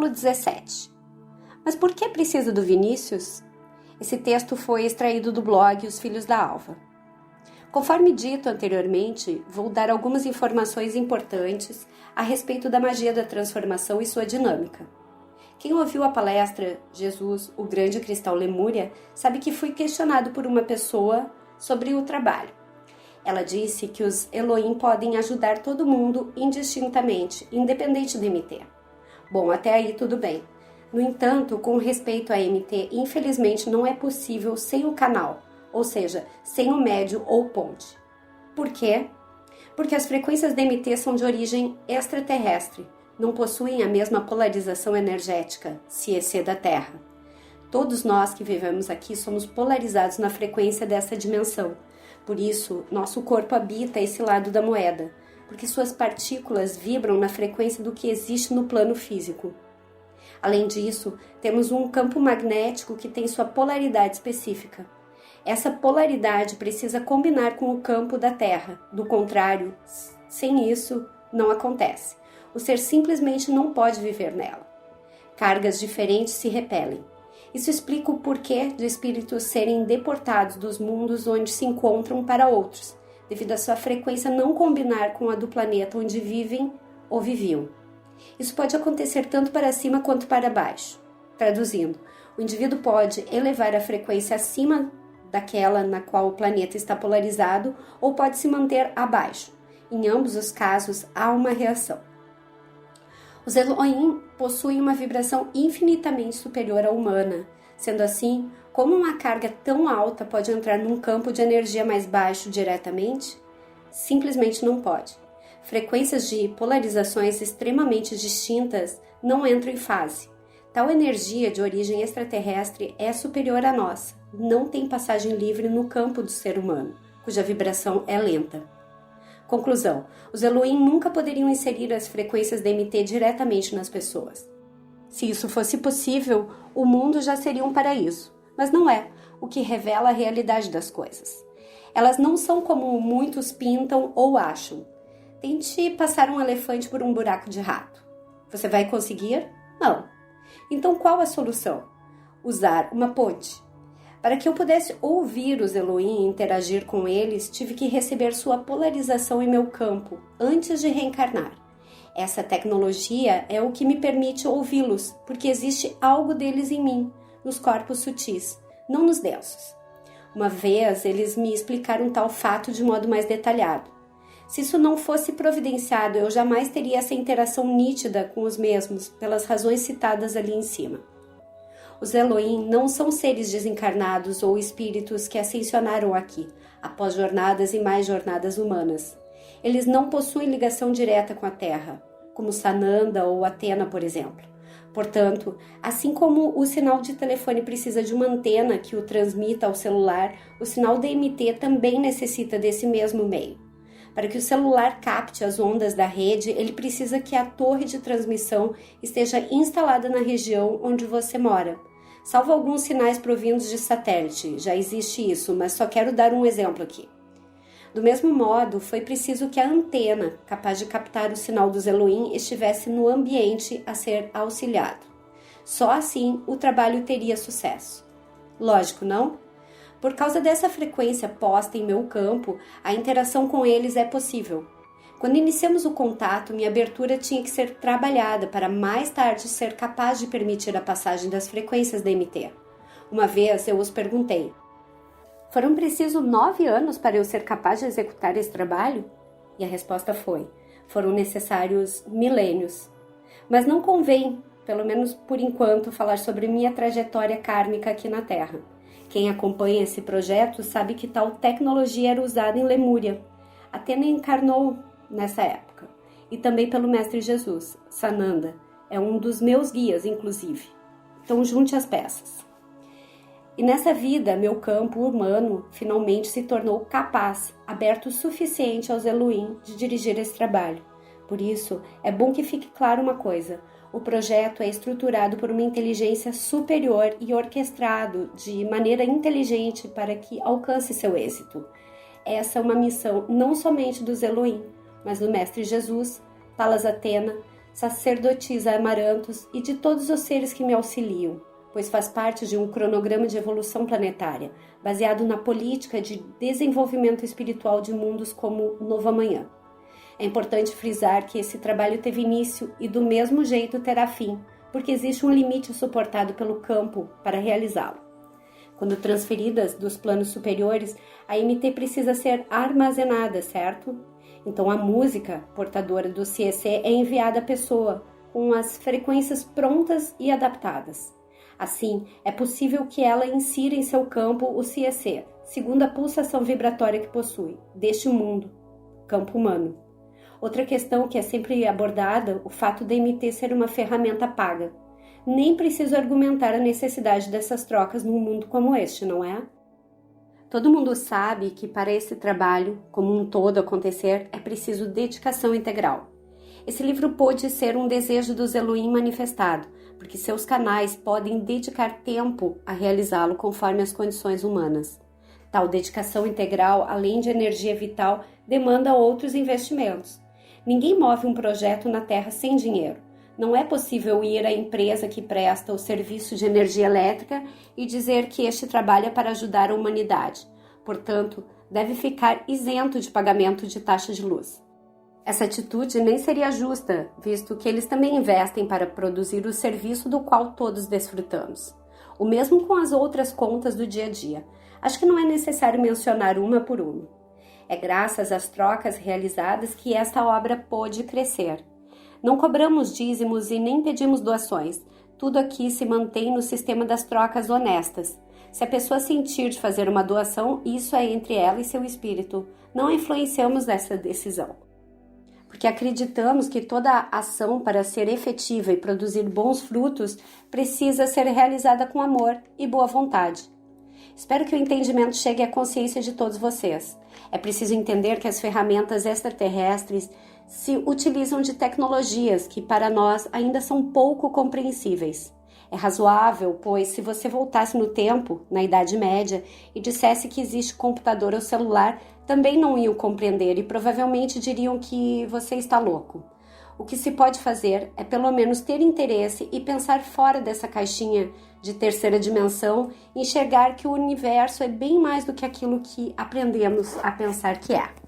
Capítulo 17. Mas por que precisa do Vinícius? Esse texto foi extraído do blog Os Filhos da Alva. Conforme dito anteriormente, vou dar algumas informações importantes a respeito da magia da transformação e sua dinâmica. Quem ouviu a palestra Jesus, o Grande Cristal Lemúria, sabe que fui questionado por uma pessoa sobre o trabalho. Ela disse que os Elohim podem ajudar todo mundo indistintamente, independente do MT. Bom, até aí tudo bem. No entanto, com respeito a MT, infelizmente não é possível sem o canal, ou seja, sem o médio ou ponte. Por quê? Porque as frequências da MT são de origem extraterrestre, não possuem a mesma polarização energética, CEC da Terra. Todos nós que vivemos aqui somos polarizados na frequência dessa dimensão. Por isso, nosso corpo habita esse lado da moeda, porque suas partículas vibram na frequência do que existe no plano físico. Além disso, temos um campo magnético que tem sua polaridade específica. Essa polaridade precisa combinar com o campo da Terra. Do contrário, sem isso, não acontece. O ser simplesmente não pode viver nela. Cargas diferentes se repelem. Isso explica o porquê de espíritos serem deportados dos mundos onde se encontram para outros, devido à sua frequência não combinar com a do planeta onde vivem ou viviam. Isso pode acontecer tanto para cima quanto para baixo. Traduzindo, o indivíduo pode elevar a frequência acima daquela na qual o planeta está polarizado ou pode se manter abaixo. Em ambos os casos, há uma reação. Os Elohim possuem uma vibração infinitamente superior à humana. Sendo assim, como uma carga tão alta pode entrar num campo de energia mais baixo diretamente? Simplesmente não pode. Frequências de polarizações extremamente distintas não entram em fase. Tal energia de origem extraterrestre é superior à nossa. Não tem passagem livre no campo do ser humano, cuja vibração é lenta. Conclusão: os Elohim nunca poderiam inserir as frequências da MT diretamente nas pessoas. Se isso fosse possível, o mundo já seria um paraíso. Mas não é, o que revela a realidade das coisas. Elas não são como muitos pintam ou acham. Tente passar um elefante por um buraco de rato. Você vai conseguir? Não. Então qual a solução? Usar uma ponte. Para que eu pudesse ouvir os Elohim e interagir com eles, tive que receber sua polarização em meu campo, antes de reencarnar. Essa tecnologia é o que me permite ouvi-los, porque existe algo deles em mim, nos corpos sutis, não nos densos. Uma vez, eles me explicaram tal fato de modo mais detalhado. Se isso não fosse providenciado, eu jamais teria essa interação nítida com os mesmos, pelas razões citadas ali em cima. Os Elohim não são seres desencarnados ou espíritos que ascensionaram aqui, após jornadas e mais jornadas humanas. Eles não possuem ligação direta com a Terra, como Sananda ou Atena, por exemplo. Portanto, assim como o sinal de telefone precisa de uma antena que o transmita ao celular, o sinal DMT também necessita desse mesmo meio. Para que o celular capte as ondas da rede, ele precisa que a torre de transmissão esteja instalada na região onde você mora. Salvo alguns sinais provindos de satélite, já existe isso, mas só quero dar um exemplo aqui. Do mesmo modo, foi preciso que a antena, capaz de captar o sinal dos Elohim, estivesse no ambiente a ser auxiliado. Só assim o trabalho teria sucesso. Lógico, não? Por causa dessa frequência posta em meu campo, a interação com eles é possível. Quando iniciamos o contato, minha abertura tinha que ser trabalhada para mais tarde ser capaz de permitir a passagem das frequências da MT. Uma vez eu os perguntei: foram precisos 9 anos para eu ser capaz de executar esse trabalho? E a resposta foi: foram necessários milênios. Mas não convém, pelo menos por enquanto, falar sobre minha trajetória kármica aqui na Terra. Quem acompanha esse projeto sabe que tal tecnologia era usada em Lemúria. Atena encarnou nessa época. E também pelo Mestre Jesus. Sananda é um dos meus guias, inclusive. Então junte as peças. E nessa vida, meu campo humano finalmente se tornou capaz, aberto o suficiente aos Elohim de dirigir esse trabalho. Por isso, é bom que fique claro uma coisa: o projeto é estruturado por uma inteligência superior e orquestrado de maneira inteligente para que alcance seu êxito. Essa é uma missão não somente dos Elohim, mas do Mestre Jesus, Palas Atena, sacerdotisa Amarantos e de todos os seres que me auxiliam, pois faz parte de um cronograma de evolução planetária, baseado na política de desenvolvimento espiritual de mundos como Novo Amanhã. É importante frisar que esse trabalho teve início e do mesmo jeito terá fim, porque existe um limite suportado pelo campo para realizá-lo. Quando transferidas dos planos superiores, a MT precisa ser armazenada, certo? Então a música portadora do CEC é enviada à pessoa, com as frequências prontas e adaptadas. Assim, é possível que ela insira em seu campo o CEC, segundo a pulsação vibratória que possui, deste mundo, campo humano. Outra questão que é sempre abordada, o fato da MT ser uma ferramenta paga. Nem preciso argumentar a necessidade dessas trocas num mundo como este, não é? Todo mundo sabe que para esse trabalho, como um todo acontecer, é preciso dedicação integral. Esse livro pôde ser um desejo dos Elohim manifestado, porque seus canais podem dedicar tempo a realizá-lo conforme as condições humanas. Tal dedicação integral, além de energia vital, demanda outros investimentos. Ninguém move um projeto na Terra sem dinheiro. Não é possível ir à empresa que presta o serviço de energia elétrica e dizer que este trabalho é para ajudar a humanidade. Portanto, deve ficar isento de pagamento de taxa de luz. Essa atitude nem seria justa, visto que eles também investem para produzir o serviço do qual todos desfrutamos. O mesmo com as outras contas do dia a dia. Acho que não é necessário mencionar uma por uma. É graças às trocas realizadas que esta obra pôde crescer. Não cobramos dízimos e nem pedimos doações. Tudo aqui se mantém no sistema das trocas honestas. Se a pessoa sentir de fazer uma doação, isso é entre ela e seu espírito. Não influenciamos nessa decisão. Porque acreditamos que toda ação para ser efetiva e produzir bons frutos precisa ser realizada com amor e boa vontade. Espero que o entendimento chegue à consciência de todos vocês. É preciso entender que as ferramentas extraterrestres se utilizam de tecnologias que para nós ainda são pouco compreensíveis. É razoável, pois se você voltasse no tempo, na Idade Média, e dissesse que existe computador ou celular, também não iam compreender e provavelmente diriam que você está louco. O que se pode fazer é pelo menos ter interesse e pensar fora dessa caixinha de terceira dimensão e enxergar que o universo é bem mais do que aquilo que aprendemos a pensar que é.